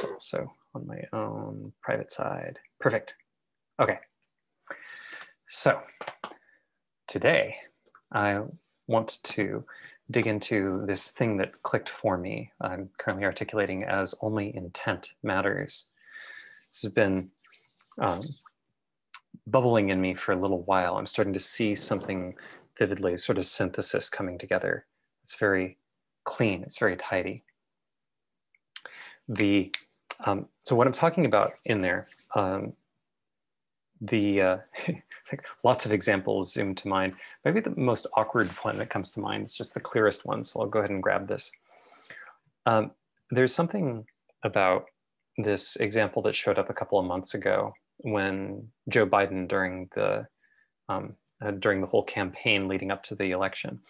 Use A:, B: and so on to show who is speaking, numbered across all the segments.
A: also on my own private side. Perfect. Okay. So today I want to dig into this thing that clicked for me. I'm currently articulating as only intent matters. This has been bubbling in me for a little while. I'm starting to see something vividly, sort of synthesis coming together. It's very clean, it's very tidy. So what I'm talking about in there, like lots of examples zoom to mind. Maybe the most awkward one that comes to mind is just the clearest one, so I'll go ahead and grab this. There's something about this example that showed up a couple of months ago when Joe Biden, during the whole campaign leading up to the election,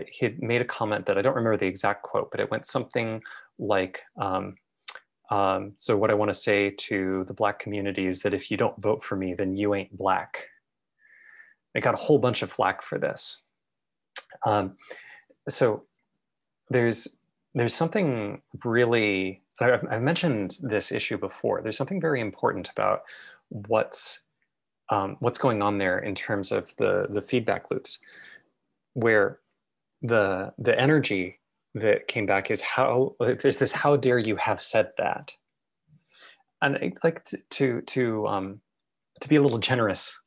A: he had made a comment that I don't remember the exact quote, but it went something like, so what I want to say to the Black community is that if you don't vote for me, then you ain't Black. I got a whole bunch of flack for this. So there's something really, I've mentioned this issue before. There's something very important about what's going on there in terms of the feedback loops, where the energy that came back is there's this how dare you have said that, and I like to be a little generous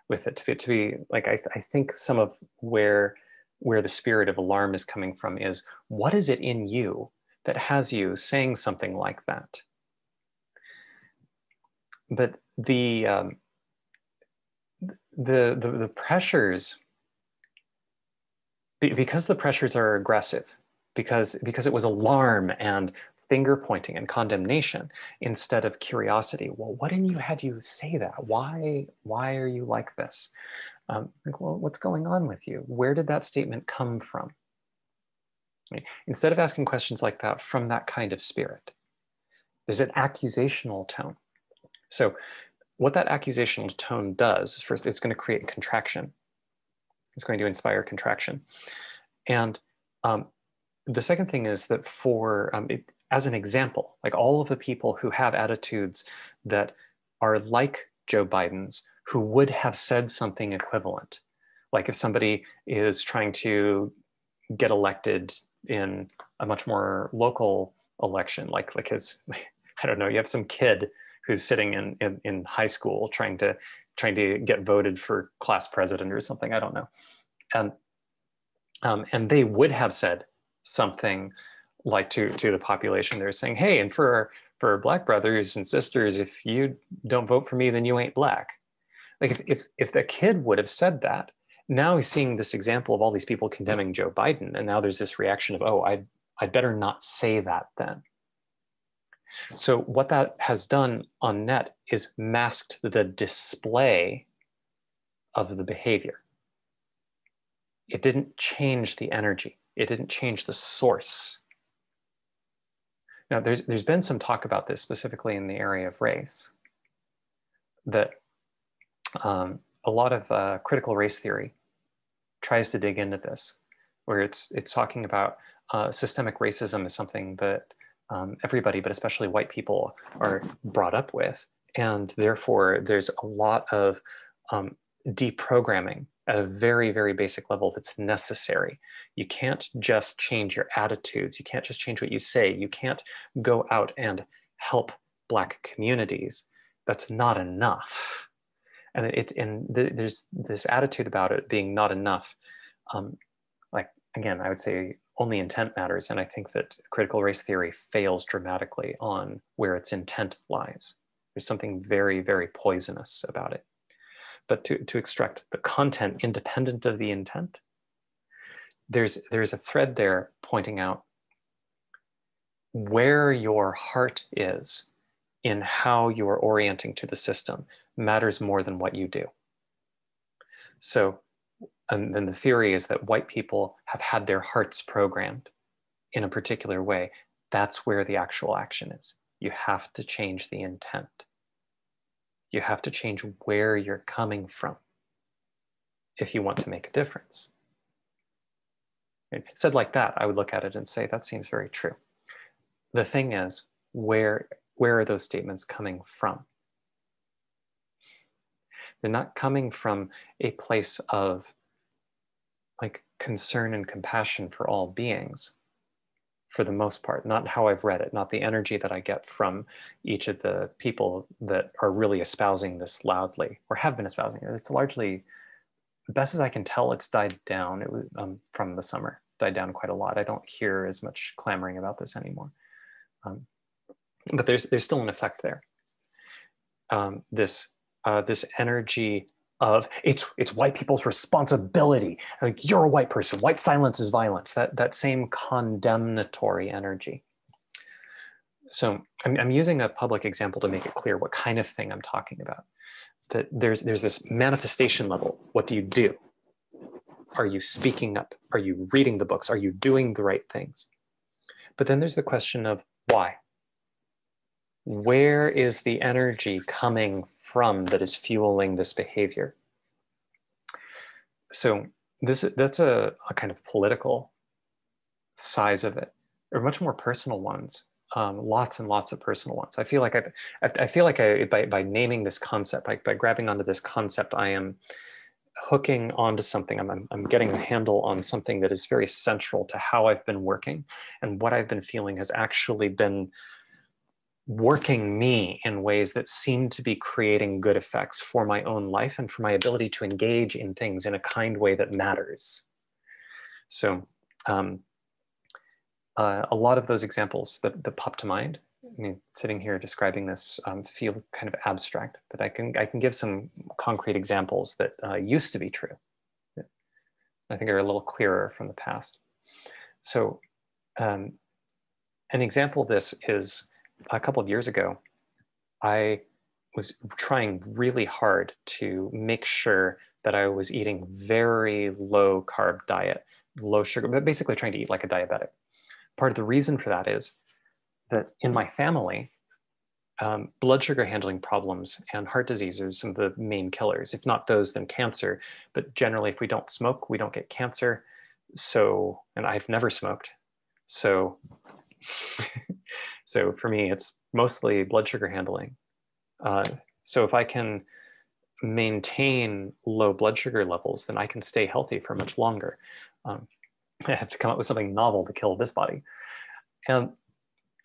A: with it, to be like, I think some of where the spirit of alarm is coming from is, what is it in you that has you saying something like that? But the pressures, because the pressures are aggressive, because it was alarm and finger pointing and condemnation instead of curiosity. Well, what in you had you say that? Why are you like this? Like, well, what's going on with you? Where did that statement come from? Right? Instead of asking questions like that from that kind of spirit, there's an accusational tone. So what that accusational tone does is, first, it's going to create contraction. It's going to inspire contraction. And the second thing is that as an example, like all of the people who have attitudes that are like Joe Biden's, who would have said something equivalent, like if somebody is trying to get elected in a much more local election, like his, I don't know, you have some kid who's sitting in high school trying to get voted for class president or something, I don't know, and they would have said something like to the population, they're saying, hey, and for Black brothers and sisters, if you don't vote for me, then you ain't Black. Like if the kid would have said that, now he's seeing this example of all these people condemning Joe Biden, and now there's this reaction of, oh, I'd better not say that then. So what that has done on net is masked the display of the behavior. It didn't change the energy. It didn't change the source. Now, there's been some talk about this specifically in the area of race, that a lot of critical race theory tries to dig into this, where it's talking about systemic racism is something that everybody, but especially white people, are brought up with. And therefore, there's a lot of deprogramming at a very, very basic level that's necessary. You can't just change your attitudes. You can't just change what you say. You can't go out and help Black communities. That's not enough. And there's this attitude about it being not enough. Like, again, I would say only intent matters. And I think that critical race theory fails dramatically on where its intent lies. There's something very, very poisonous about it. But to extract the content independent of the intent, there's a thread there pointing out where your heart is in how you are orienting to the system matters more than what you do. So, and then the theory is that white people have had their hearts programmed in a particular way. That's where the actual action is. You have to change the intent. You have to change where you're coming from if you want to make a difference. Said like that, I would look at it and say, that seems very true. The thing is, where are those statements coming from? They're not coming from a place of like concern and compassion for all beings, for the most part, not how I've read it, not the energy that I get from each of the people that are really espousing this loudly or have been espousing it. It's largely, best as I can tell, it's died down. It was from the summer, died down quite a lot. I don't hear as much clamoring about this anymore. But there's still an effect there. This energy of it's white people's responsibility. Like, you're a white person. White silence is violence. That same condemnatory energy. So I'm using a public example to make it clear what kind of thing I'm talking about. That there's this manifestation level. What do you do? Are you speaking up? Are you reading the books? Are you doing the right things? But then there's the question of why. Where is the energy coming from that is fueling this behavior? So that's a kind of political size of it. There are much more personal ones, lots and lots of personal ones. I feel like by naming this concept, by grabbing onto this concept, I am hooking onto something. I'm getting a handle on something that is very central to how I've been working, and what I've been feeling has actually been working me in ways that seem to be creating good effects for my own life and for my ability to engage in things in a kind way that matters. So a lot of those examples that pop to mind, I mean, sitting here describing this feel kind of abstract, but I can give some concrete examples that used to be true, that I think are a little clearer from the past. So an example of this is, a couple of years ago, I was trying really hard to make sure that I was eating very low carb diet, low sugar, but basically trying to eat like a diabetic. Part of the reason for that is that in my family, blood sugar handling problems and heart disease are some of the main killers. If not those, then cancer. But generally, if we don't smoke, we don't get cancer. So, and I've never smoked. So so for me, it's mostly blood sugar handling. So if I can maintain low blood sugar levels, then I can stay healthy for much longer. I have to come up with something novel to kill this body. And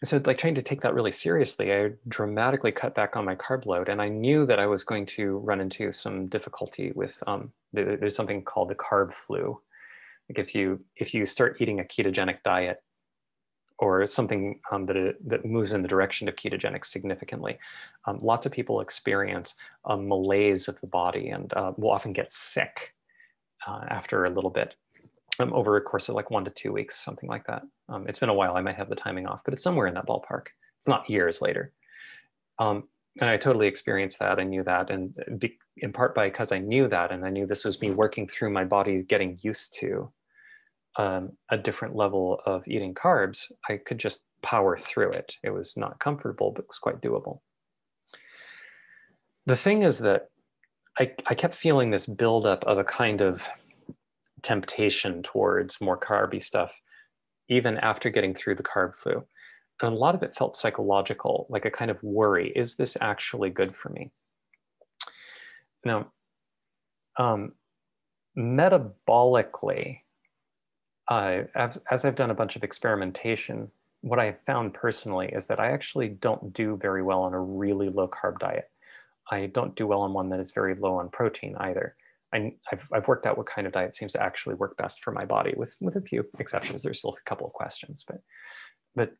A: so like trying to take that really seriously, I dramatically cut back on my carb load. And I knew that I was going to run into some difficulty with, there's something called the carb flu. Like if you start eating a ketogenic diet, or something that moves in the direction of ketogenic significantly, lots of people experience a malaise of the body and will often get sick after a little bit, over a course of like 1 to 2 weeks, something like that. It's been a while, I might have the timing off, but it's somewhere in that ballpark. It's not years later. And I totally experienced that. I knew that, and in part because I knew that, and I knew this was me working through my body, getting used to a different level of eating carbs, I could just power through it. It was not comfortable, but it was quite doable. The thing is that I kept feeling this buildup of a kind of temptation towards more carby stuff, even after getting through the carb flu. And a lot of it felt psychological, like a kind of worry. Is this actually good for me? Now, metabolically, as I've done a bunch of experimentation, what I've found personally is that I actually don't do very well on a really low carb diet. I don't do well on one that is very low on protein either. I've worked out what kind of diet seems to actually work best for my body, with a few exceptions. There's still a couple of questions, but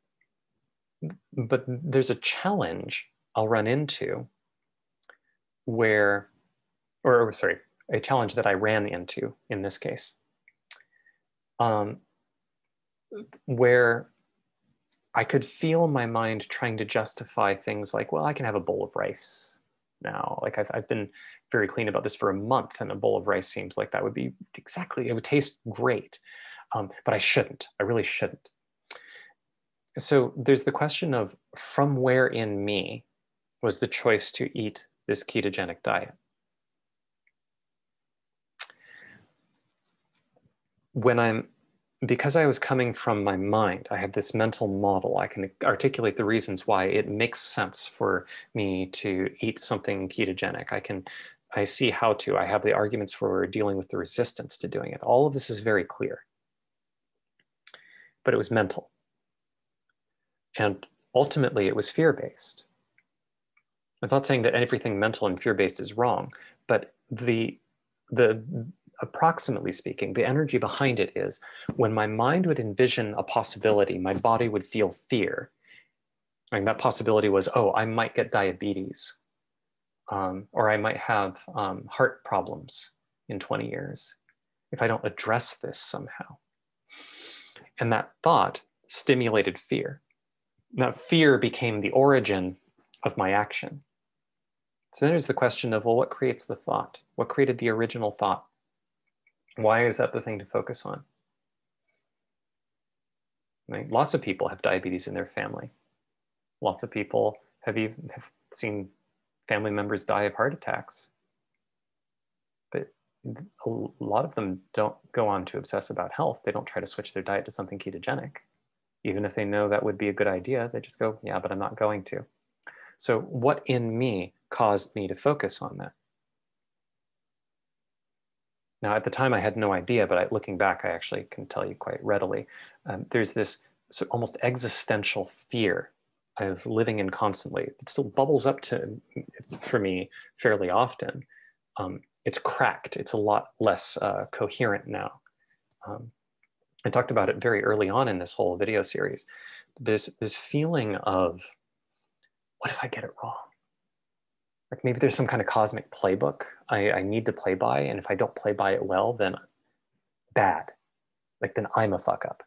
A: there's a challenge I'll run into a challenge that I ran into in this case, where I could feel my mind trying to justify things like, well, I can have a bowl of rice now. Like I've been very clean about this for a month, and a bowl of rice seems like that would be it would taste great. But I shouldn't, I really shouldn't. So there's the question of, from where in me was the choice to eat this ketogenic diet? When I'm because I was coming from my mind, I have this mental model. I can articulate the reasons why it makes sense for me to eat something ketogenic. I see how to. I have the arguments for dealing with the resistance to doing it. All of this is very clear. But it was mental. And ultimately, it was fear-based. I'm not saying that everything mental and fear-based is wrong, but the approximately speaking, the energy behind it is when my mind would envision a possibility, my body would feel fear. And that possibility was, oh, I might get diabetes, or I might have heart problems in 20 years if I don't address this somehow. And that thought stimulated fear. That fear became the origin of my action. So then there's the question of, well, what creates the thought? What created the original thought? Why is that the thing to focus on? Right? Lots of people have diabetes in their family. Lots of people have seen family members die of heart attacks. But a lot of them don't go on to obsess about health. They don't try to switch their diet to something ketogenic. Even if they know that would be a good idea, they just go, yeah, but I'm not going to. So what in me caused me to focus on that? Now, at the time, I had no idea, but looking back, I actually can tell you quite readily. There's this almost existential fear I was living in constantly. It still bubbles up for me fairly often. It's cracked. It's a lot less coherent now. I talked about it very early on in this whole video series. This feeling of, what if I get it wrong? Like maybe there's some kind of cosmic playbook I need to play by, and if I don't play by it well, then bad. Like then I'm a fuck up.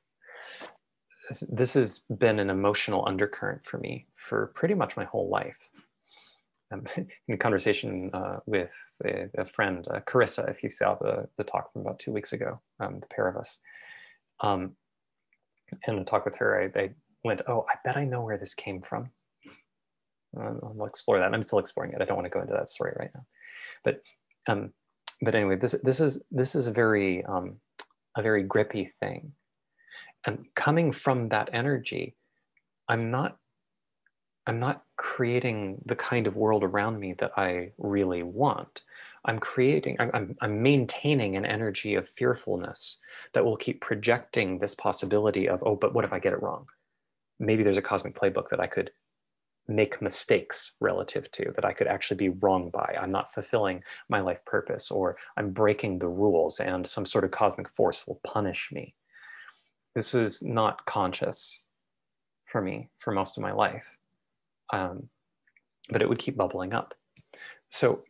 A: This has been an emotional undercurrent for me for pretty much my whole life. In a conversation with a friend, Carissa, if you saw the talk from about 2 weeks ago, the pair of us, in a talk with her, I went, oh, I bet I know where this came from. I'll explore that. I'm still exploring it. I don't want to go into that story right now, but anyway, this is a very grippy thing, and coming from that energy, I'm not creating the kind of world around me that I really want. I'm maintaining an energy of fearfulness that will keep projecting this possibility of, oh, but what if I get it wrong? Maybe there's a cosmic playbook that I could make mistakes relative to, that I could actually be wrong by. I'm not fulfilling my life purpose, or I'm breaking the rules and some sort of cosmic force will punish me. This was not conscious for me for most of my life, but it would keep bubbling up. So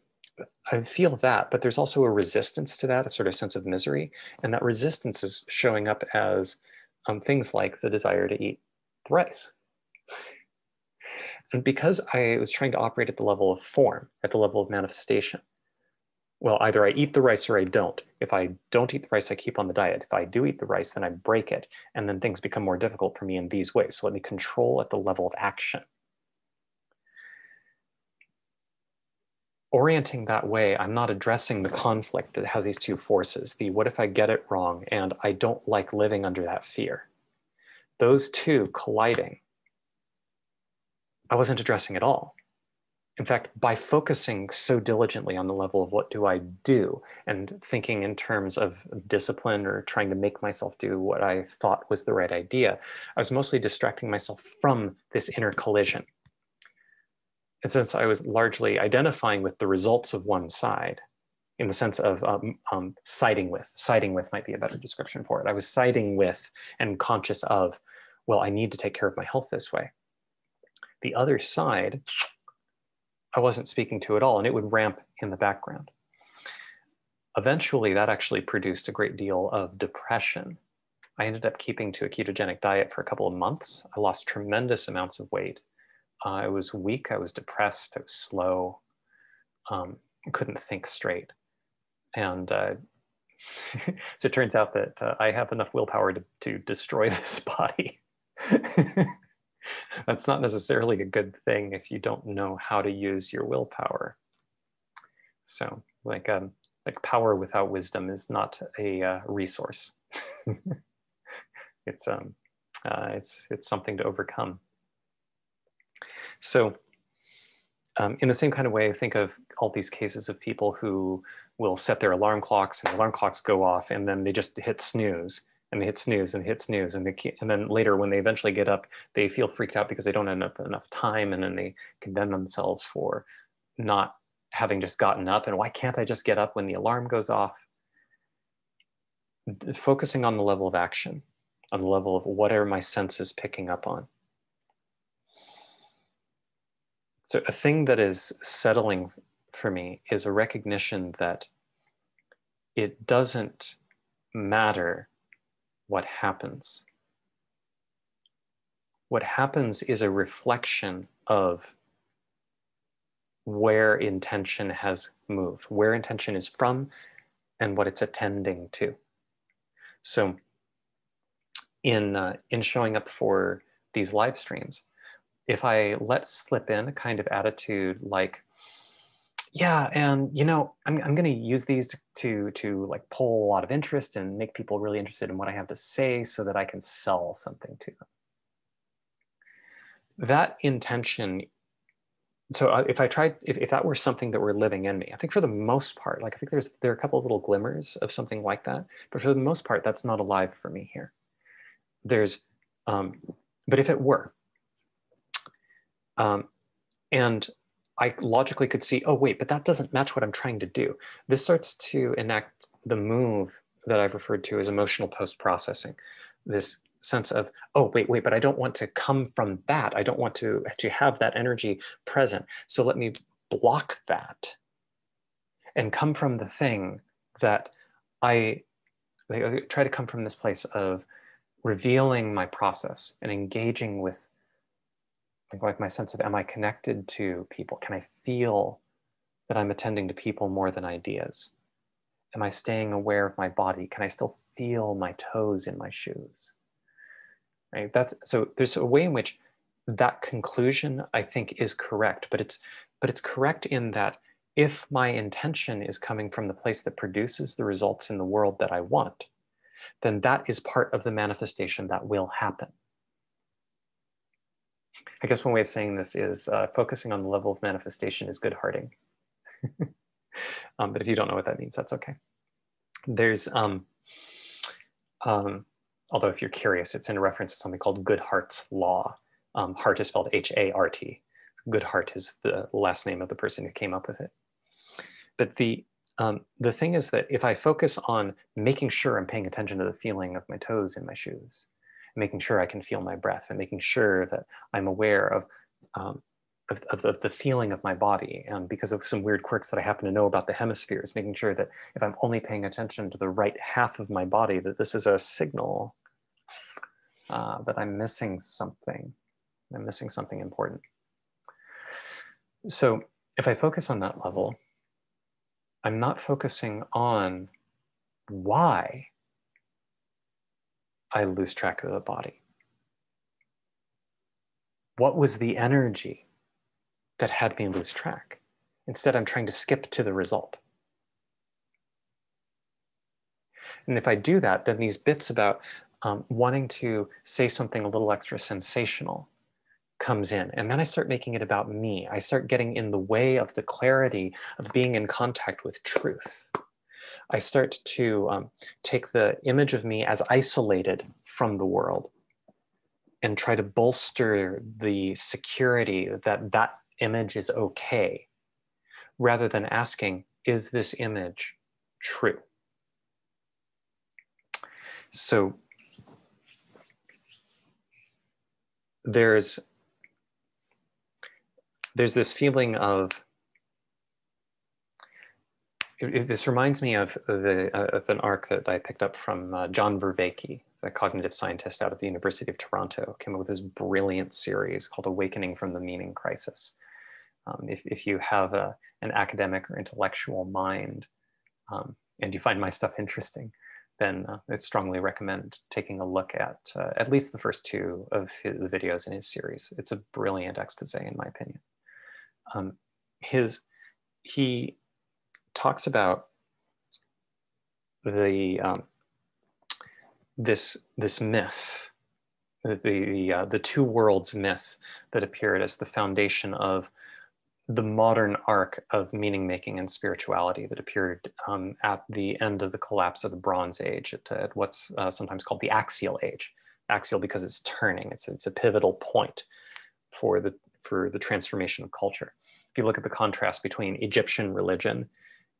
A: I feel that, but there's also a resistance to that, a sort of sense of misery. And that resistance is showing up as things like the desire to eat rice. And because I was trying to operate at the level of form, at the level of manifestation, well, either I eat the rice or I don't. If I don't eat the rice, I keep on the diet. If I do eat the rice, then I break it. And then things become more difficult for me in these ways. So let me control at the level of action. Orienting that way, I'm not addressing the conflict that has these two forces, the what if I get it wrong and I don't like living under that fear. Those two colliding, I wasn't addressing at all. In fact, by focusing so diligently on the level of what do I do and thinking in terms of discipline or trying to make myself do what I thought was the right idea, I was mostly distracting myself from this inner collision. And since I was largely identifying with the results of one side, in the sense of siding with might be a better description for it. I was siding with and conscious of, well, I need to take care of my health this way. The other side, I wasn't speaking to at all, and it would ramp in the background. Eventually, that actually produced a great deal of depression. I ended up keeping to a ketogenic diet for a couple of months. I lost tremendous amounts of weight. I was weak, I was depressed, I was slow, couldn't think straight. And so it turns out that I have enough willpower to destroy this body. That's not necessarily a good thing if you don't know how to use your willpower. So like power without wisdom is not a resource. it's something to overcome. So in the same kind of way, think of all these cases of people who will set their alarm clocks and the alarm clocks go off and then they just hit snooze and they hit snooze and hit snooze and and then later when they eventually get up, they feel freaked out because they don't have enough time, and then they condemn themselves for not having just gotten up, and why can't I just get up when the alarm goes off? Focusing on the level of action, on the level of what are my senses picking up on. So a thing that is settling for me is a recognition that it doesn't matter what happens. What happens is a reflection of where intention has moved, where intention is from, and what it's attending to. So in showing up for these live streams, if I let slip in a kind of attitude like, yeah, and I'm going to use these to like pull a lot of interest and make people really interested in what I have to say so that I can sell something to them. That intention. So if that were something that were living in me, I think for the most part, like I think there are a couple of little glimmers of something like that, but for the most part, that's not alive for me here. But if it were, and I logically could see, oh wait, but that doesn't match what I'm trying to do. This starts to enact the move that I've referred to as emotional post-processing. This sense of, oh wait, but I don't want to come from that. I don't want to have that energy present. So let me block that and come from the thing that I try to come from this place of revealing my process and engaging with like my sense of, am I connected to people? Can I feel that I'm attending to people more than ideas? Am I staying aware of my body? Can I still feel my toes in my shoes? Right? So there's a way in which that conclusion, I think, is correct, but it's correct in that if my intention is coming from the place that produces the results in the world that I want, then that is part of the manifestation that will happen. I guess one way of saying this is focusing on the level of manifestation is good hearting. But if you don't know what that means, that's okay. There's, although if you're curious, it's in reference to something called Goodhart's Law. Hart is spelled H-A-R-T. Goodhart is the last name of the person who came up with it. But the thing is that if I focus on making sure I'm paying attention to the feeling of my toes in my shoes, making sure I can feel my breath, and making sure that I'm aware of the feeling of my body, and because of some weird quirks that I happen to know about the hemispheres, making sure that if I'm only paying attention to the right half of my body, that this is a signal that I'm missing something. I'm missing something important. So if I focus on that level, I'm not focusing on why I lose track of the body. What was the energy that had me lose track? Instead, I'm trying to skip to the result. And if I do that, then these bits about wanting to say something a little extra sensational comes in. And then I start making it about me. I start getting in the way of the clarity of being in contact with truth. I start to take the image of me as isolated from the world and try to bolster the security that that image is okay, rather than asking, is this image true? So there's this feeling of, this reminds me of an arc that I picked up from John Vervaeke, a cognitive scientist out of the University of Toronto, came up with this brilliant series called Awakening from the Meaning Crisis. If you have an academic or intellectual mind and you find my stuff interesting, then I strongly recommend taking a look at least the first two of the videos in his series. It's a brilliant expose, in my opinion. He talks about the this myth, the two worlds myth that appeared as the foundation of the modern arc of meaning making and spirituality that appeared at the end of the collapse of the Bronze Age, at what's sometimes called the Axial Age. Axial because it's turning; it's a pivotal point for the transformation of culture. If you look at the contrast between Egyptian religion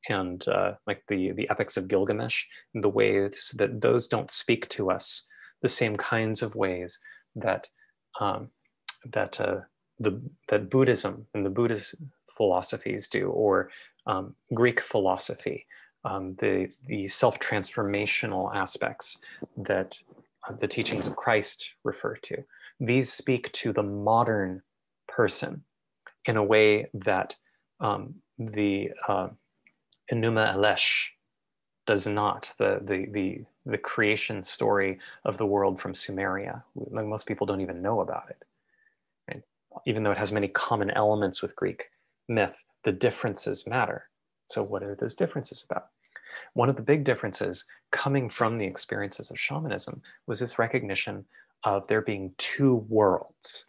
A: and like the epics of Gilgamesh, and the ways that those don't speak to us the same kinds of ways that that that Buddhism and the Buddhist philosophies do, or Greek philosophy, the self-transformational aspects that the teachings of Christ refer to. These speak to the modern person in a way that the Enuma Elish does not. The creation story of the world from Sumeria, like most people don't even know about it. Right? Even though it has many common elements with Greek myth, the differences matter. So what are those differences about? One of the big differences coming from the experiences of shamanism was this recognition of there being two worlds.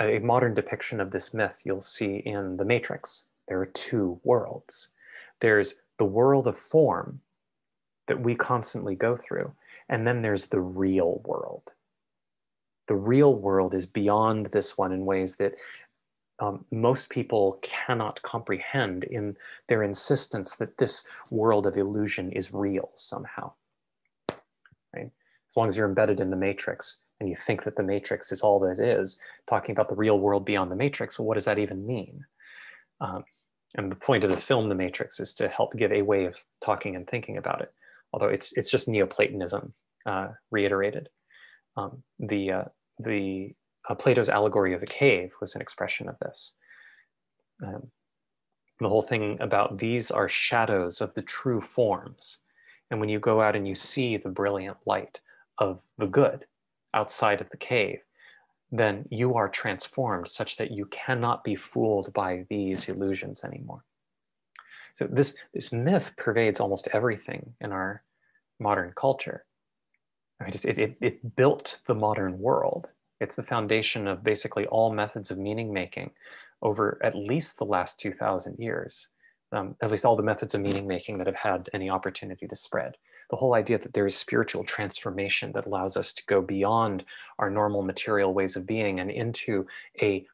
A: A modern depiction of this myth you'll see in The Matrix. There are two worlds. There's the world of form that we constantly go through, and then there's the real world. The real world is beyond this one in ways that most people cannot comprehend in their insistence that this world of illusion is real somehow. Right? As long as you're embedded in the matrix and you think that the matrix is all that it is, talking about the real world beyond the matrix, well, what does that even mean? And the point of the film, The Matrix, is to help give a way of talking and thinking about it. Although it's just Neoplatonism reiterated. Plato's allegory of the cave was an expression of this. The whole thing about these are shadows of the true forms. And when you go out and you see the brilliant light of the good outside of the cave, then you are transformed such that you cannot be fooled by these illusions anymore. So this myth pervades almost everything in our modern culture. It built the modern world. It's the foundation of basically all methods of meaning making over at least the last 2,000 years, at least all the methods of meaning making that have had any opportunity to spread. The whole idea that there is spiritual transformation that allows us to go beyond our normal material ways of being and into a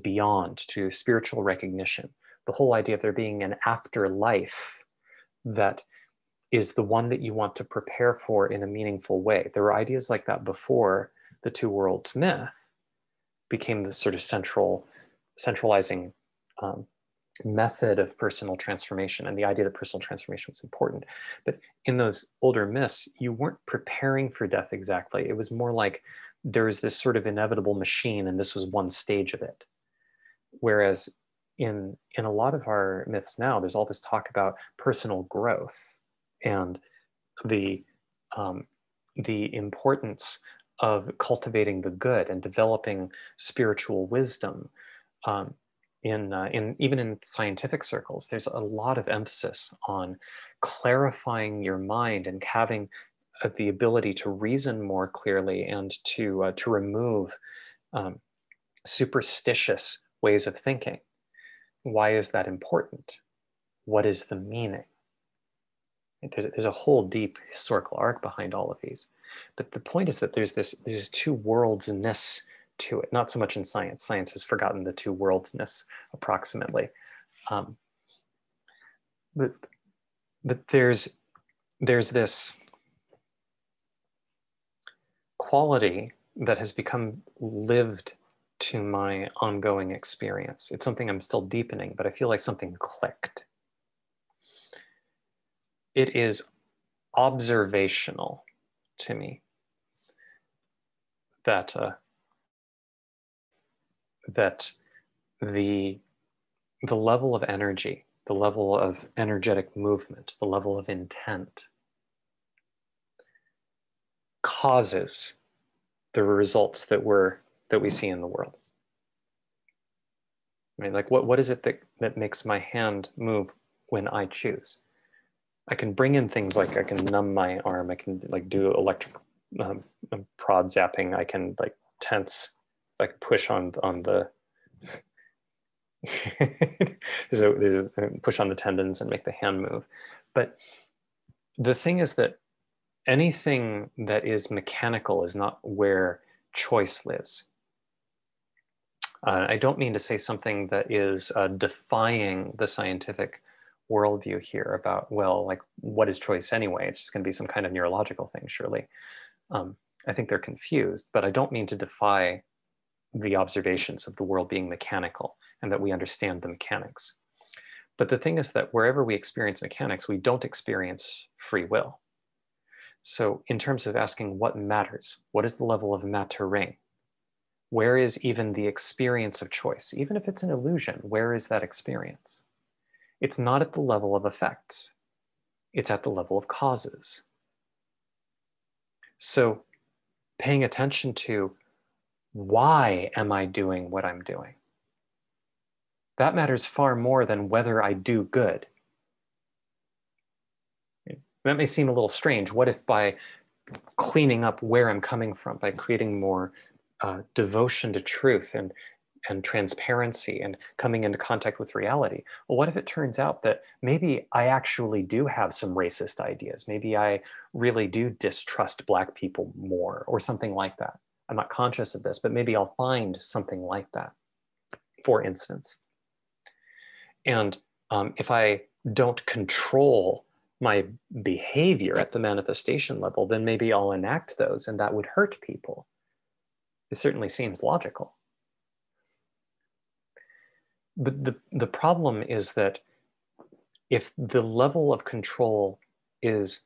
A: beyond, to spiritual recognition. The whole idea of there being an afterlife that is the one that you want to prepare for in a meaningful way. There were ideas like that before the two worlds myth became this sort of centralizing method of personal transformation, and the idea that personal transformation was important. But in those older myths, you weren't preparing for death exactly. It was more like there is this sort of inevitable machine, and this was one stage of it. Whereas in a lot of our myths now, there's all this talk about personal growth and the importance of cultivating the good and developing spiritual wisdom. Even in scientific circles, there's a lot of emphasis on clarifying your mind and having the ability to reason more clearly and to remove superstitious ways of thinking. Why is that important? What is the meaning? There's a whole deep historical arc behind all of these. But the point is that there's two worldsness to it, not so much in science. Science has forgotten the two worldsness approximately. But there's this quality that has become lived to my ongoing experience. It's something I'm still deepening, but I feel like something clicked. It is observational to me that the level of energy, the level of energetic movement, the level of intent causes the results that we see in the world. I mean, like what is it that makes my hand move when I choose? I can bring in things like I can numb my arm, I can like do electric prod zapping, I can like tense, like push on the so there's push on the tendons and make the hand move. But the thing is that anything that is mechanical is not where choice lives. I don't mean to say something that is defying the scientific worldview here about, well, like, what is choice anyway? It's just going to be some kind of neurological thing, surely. I think they're confused, but I don't mean to defy the observations of the world being mechanical and that we understand the mechanics. But the thing is that wherever we experience mechanics, we don't experience free will. So in terms of asking what matters, what is the level of mattering? Where is even the experience of choice? Even if it's an illusion, where is that experience? It's not at the level of effects. It's at the level of causes. So paying attention to why am I doing what I'm doing? That matters far more than whether I do good. That may seem a little strange. What if by cleaning up where I'm coming from, by creating more devotion to truth and transparency and coming into contact with reality? Well, what if it turns out that maybe I actually do have some racist ideas? Maybe I really do distrust Black people more or something like that. I'm not conscious of this, but maybe I'll find something like that, for instance. And if I don't control my behavior at the manifestation level, then maybe I'll enact those and that would hurt people. It certainly seems logical. But the problem is that if the level of control is,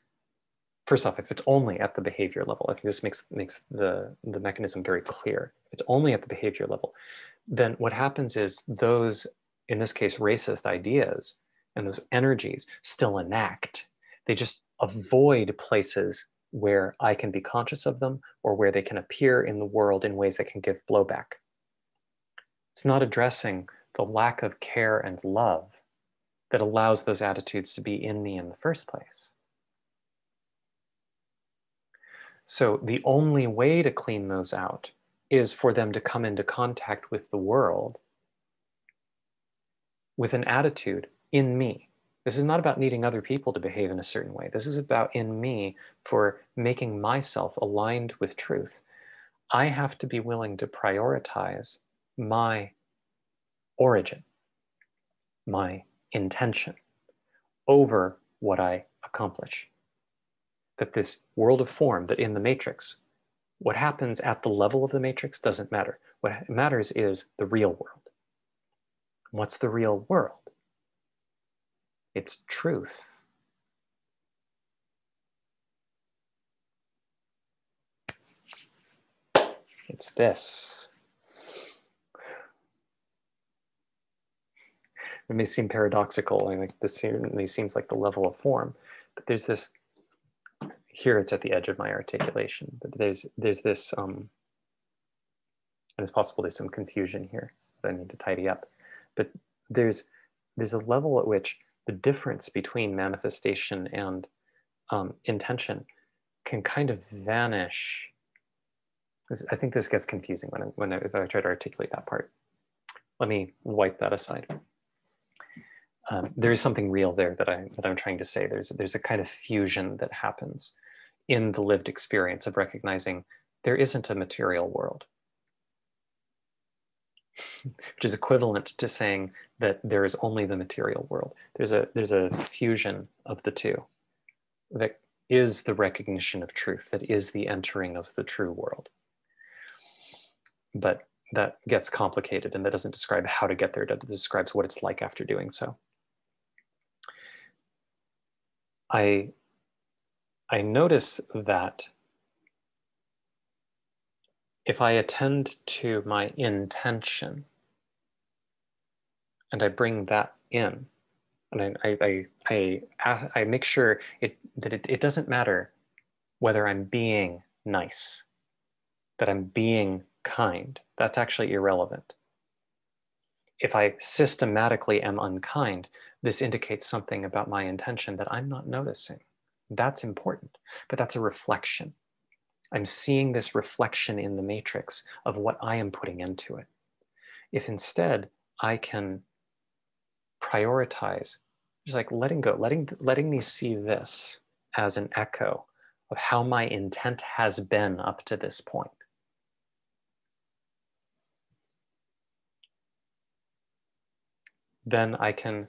A: first off, if it's only at the behavior level, I think this makes the mechanism very clear. If it's only at the behavior level, then what happens is those, in this case, racist ideas and those energies still enact. They just avoid places where I can be conscious of them or where they can appear in the world in ways that can give blowback. It's not addressing the lack of care and love that allows those attitudes to be in me in the first place. So the only way to clean those out is for them to come into contact with the world with an attitude in me. This is not about needing other people to behave in a certain way. This is about in me for making myself aligned with truth. I have to be willing to prioritize my origin, my intention, over what I accomplish. That this world of form, that in the matrix, what happens at the level of the matrix doesn't matter. What matters is the real world. What's the real world? It's truth. It's this. It may seem paradoxical, and like this certainly seems like the level of form, but there's this, here it's at the edge of my articulation, but there's this, and it's possible there's some confusion here that I need to tidy up, but there's a level at which the difference between manifestation and intention can kind of vanish. I think this gets confusing if I try to articulate that part. Let me wipe that aside. There is something real there that I'm trying to say. There's a kind of fusion that happens in the lived experience of recognizing there isn't a material world, which is equivalent to saying that there is only the material world. There's a fusion of the two that is the recognition of truth, that is the entering of the true world. But that gets complicated, and that doesn't describe how to get there. That describes what it's like after doing so. I notice that if I attend to my intention and I bring that in, and I make sure that it doesn't matter whether I'm being nice, that I'm being kind. That's actually irrelevant. If I systematically am unkind, This indicates something about my intention that I'm not noticing. That's important, but that's a reflection. I'm seeing this reflection in the matrix of what I am putting into it. If instead I can prioritize, just like letting go, letting me see this as an echo of how my intent has been up to this point. Then I can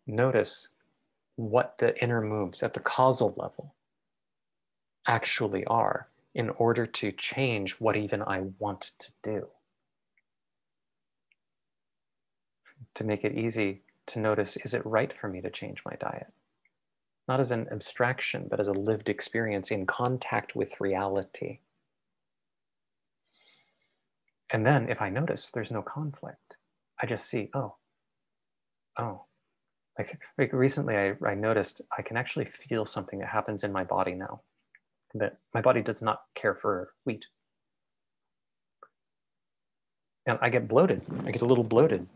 A: notice what the inner moves at the causal level actually are in order to change what even I want to do. To make it easy to notice, is it right for me to change my diet? Not as an abstraction, but as a lived experience in contact with reality. And then if I notice there's no conflict, I just see, oh, like recently I noticed I can actually feel something that happens in my body now, that my body does not care for wheat. And I get bloated. I get a little bloated.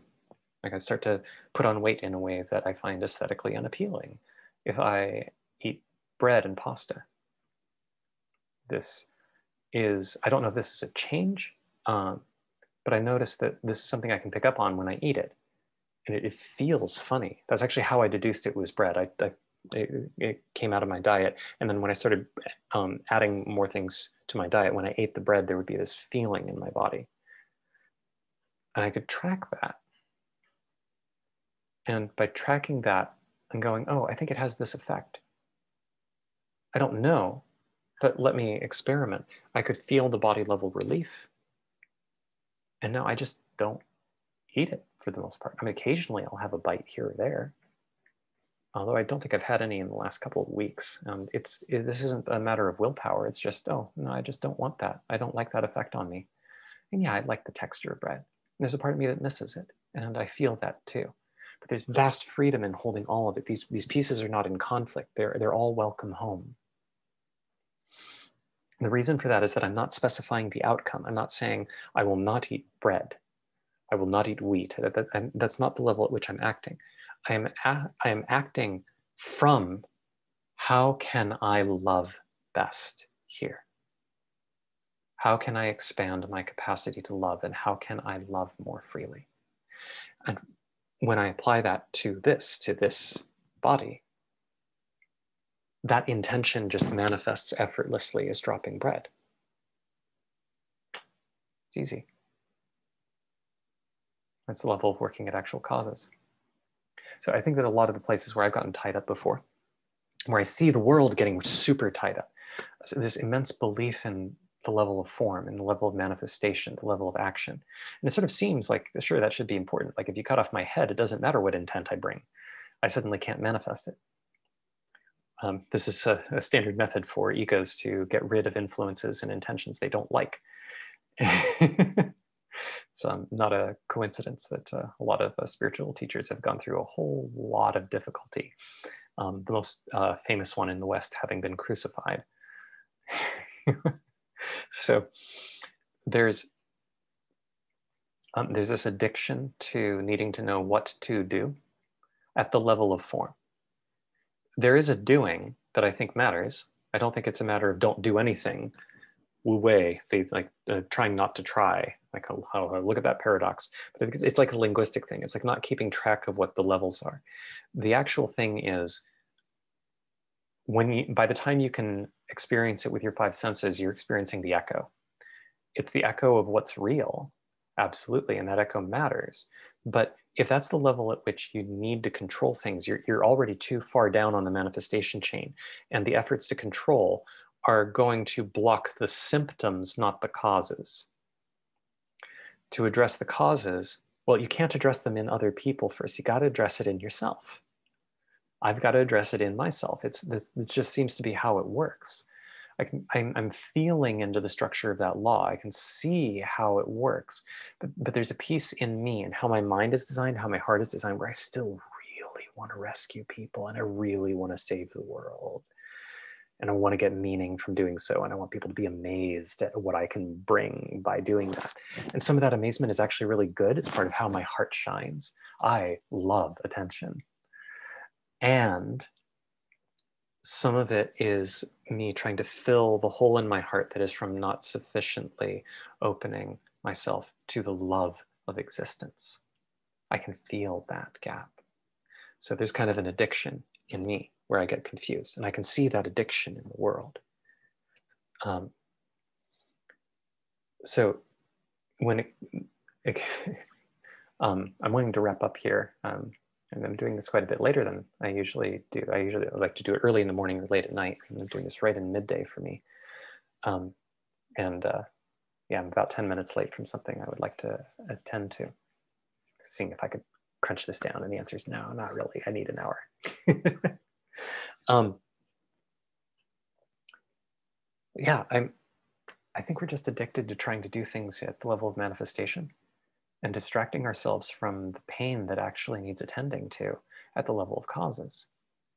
A: Like I start to put on weight in a way that I find aesthetically unappealing if I eat bread and pasta. This is, I don't know if this is a change, but I noticed that this is something I can pick up on when I eat it. And it feels funny. That's actually how I deduced it was bread. It came out of my diet. And then when I started adding more things to my diet, when I ate the bread, there would be this feeling in my body. And I could track that. And by tracking that and going, oh, I think it has this effect. I don't know, but let me experiment. I could feel the body level relief. And now I just don't eat it for the most part. I mean, occasionally I'll have a bite here or there, although I don't think I've had any in the last couple of weeks. This isn't a matter of willpower. It's just, oh, no, I just don't want that. I don't like that effect on me. And yeah, I like the texture of bread. There's a part of me that misses it, and I feel that too. But there's vast freedom in holding all of it. These pieces are not in conflict. They're all welcome home. And the reason for that is that I'm not specifying the outcome. I'm not saying I will not eat bread. I will not eat wheat. That's not the level at which I'm acting. I am acting from how can I love best here? How can I expand my capacity to love, and how can I love more freely? And when I apply that to this body, that intention just manifests effortlessly as dropping bread. It's easy. That's the level of working at actual causes. So I think that a lot of the places where I've gotten tied up before, where I see the world getting super tied up, this immense belief in the level of form and the level of manifestation, the level of action. And it sort of seems like, sure, that should be important. Like if you cut off my head, it doesn't matter what intent I bring. I suddenly can't manifest it. This is a standard method for egos to get rid of influences and intentions they don't like. It's not a coincidence that a lot of spiritual teachers have gone through a whole lot of difficulty. The most famous one in the West having been crucified. So there's this addiction to needing to know what to do at the level of form. There is a doing that I think matters. I don't think it's a matter of don't do anything. Wu Wei, like trying not to try. Like, how look at that paradox. But it's like a linguistic thing. It's like not keeping track of what the levels are. The actual thing is, by the time you can experience it with your five senses, you're experiencing the echo. It's the echo of what's real, absolutely, and that echo matters. But if that's the level at which you need to control things, you're already too far down on the manifestation chain, and the efforts to control are going to block the symptoms, not the causes. To address the causes, well, you can't address them in other people first. You got to address it in yourself. I've got to address it in myself. It just seems to be how it works. I'm feeling into the structure of that law. I can see how it works, but there's a piece in me and how my mind is designed, how my heart is designed, where I still really want to rescue people, and I really want to save the world. And I want to get meaning from doing so. And I want people to be amazed at what I can bring by doing that. And some of that amazement is actually really good. It's part of how my heart shines. I love attention. And some of it is me trying to fill the hole in my heart that is from not sufficiently opening myself to the love of existence. I can feel that gap. So there's kind of an addiction in me where I get confused, and I can see that addiction in the world. So when I'm wanting to wrap up here, and I'm doing this quite a bit later than I usually do. I usually like to do it early in the morning or late at night. And I'm doing this right in midday for me. Yeah, I'm about 10 minutes late from something I would like to attend to. Seeing if I could crunch this down, and the answer is no, not really. I need an hour. Yeah, I think we're just addicted to trying to do things at the level of manifestation and distracting ourselves from the pain that actually needs attending to at the level of causes,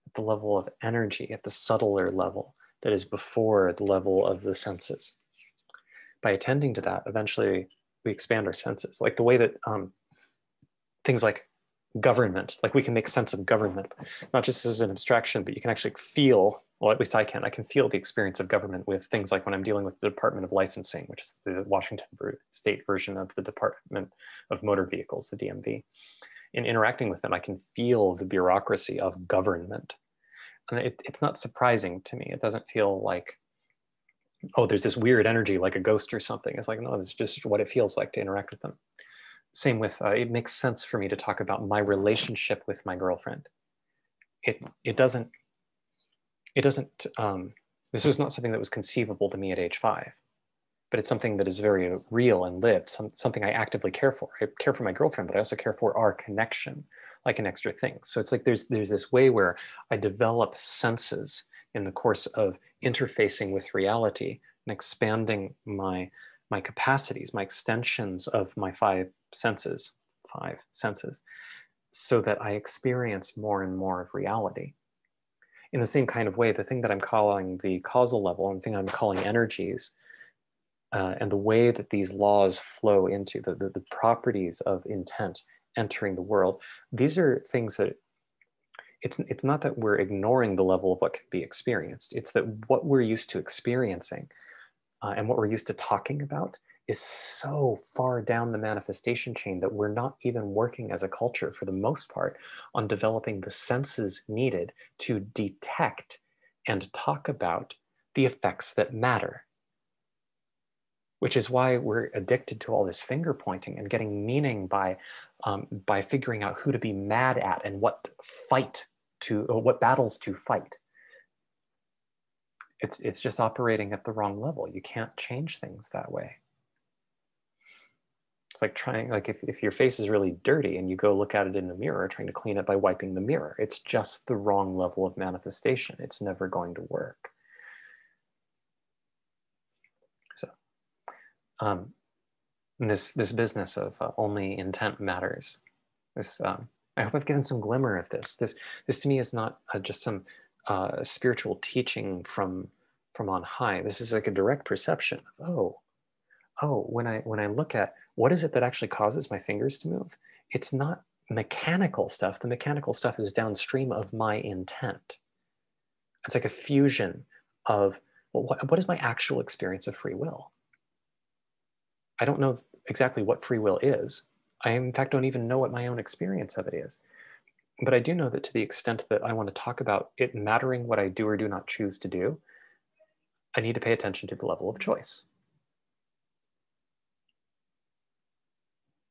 A: at the level of energy, at the subtler level that is before the level of the senses. By attending to that, eventually we expand our senses. Like the way that things like government, like we can make sense of government, not just as an abstraction, but you can actually feel, well, at least I can feel the experience of government with things like when I'm dealing with the Department of Licensing, which is the Washington state version of the Department of Motor Vehicles, the DMV. In interacting with them, I can feel the bureaucracy of government. And it's not surprising to me. It doesn't feel like, oh, there's this weird energy like a ghost or something. It's like, no, it's just what it feels like to interact with them. Same with, it makes sense for me to talk about my relationship with my girlfriend. It doesn't, this is not something that was conceivable to me at age 5, but it's something that is very real and lived, something I actively care for. I care for my girlfriend, but I also care for our connection, like an extra thing. So it's like there's this way where I develop senses in the course of interfacing with reality and expanding my capacities, my extensions of my five senses, so that I experience more and more of reality. In the same kind of way, the thing that I'm calling the causal level and the thing I'm calling energies, and the way that these laws flow into the properties of intent entering the world, these are things that it's not that we're ignoring the level of what can be experienced. It's that what we're used to experiencing and what we're used to talking about is so far down the manifestation chain that we're not even working as a culture, for the most part, on developing the senses needed to detect and talk about the effects that matter. Which is why we're addicted to all this finger pointing and getting meaning by figuring out who to be mad at and what battles to fight. It's just operating at the wrong level. You can't change things that way. It's like trying, like if your face is really dirty and you go look at it in the mirror, trying to clean it by wiping the mirror, it's just the wrong level of manifestation. It's never going to work. So, this business of only intent matters. This I hope I've given some glimmer of this. This to me is not just some spiritual teaching from on high. This is like a direct perception of, when I look at what is it that actually causes my fingers to move, it's not mechanical stuff. The mechanical stuff is downstream of my intent. It's like a fusion of, well, what is my actual experience of free will? I don't know exactly what free will is. I, in fact, don't even know what my own experience of it is. But I do know that to the extent that I want to talk about it mattering what I do or do not choose to do, I need to pay attention to the level of choice.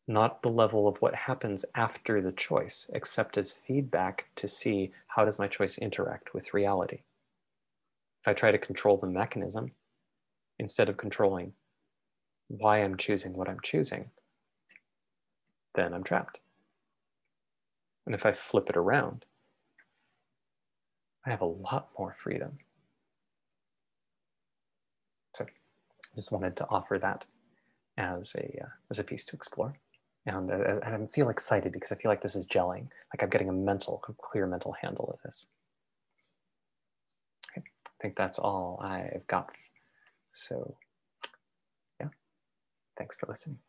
A: Not the level of what happens after the choice, except as feedback to see how does my choice interact with reality. If I try to control the mechanism instead of controlling why I'm choosing what I'm choosing, then I'm trapped. And if I flip it around, I have a lot more freedom. So I just wanted to offer that as a piece to explore. And I feel excited because I feel like this is gelling, like I'm getting a clear mental handle of this. Okay, I think that's all I've got. So yeah, thanks for listening.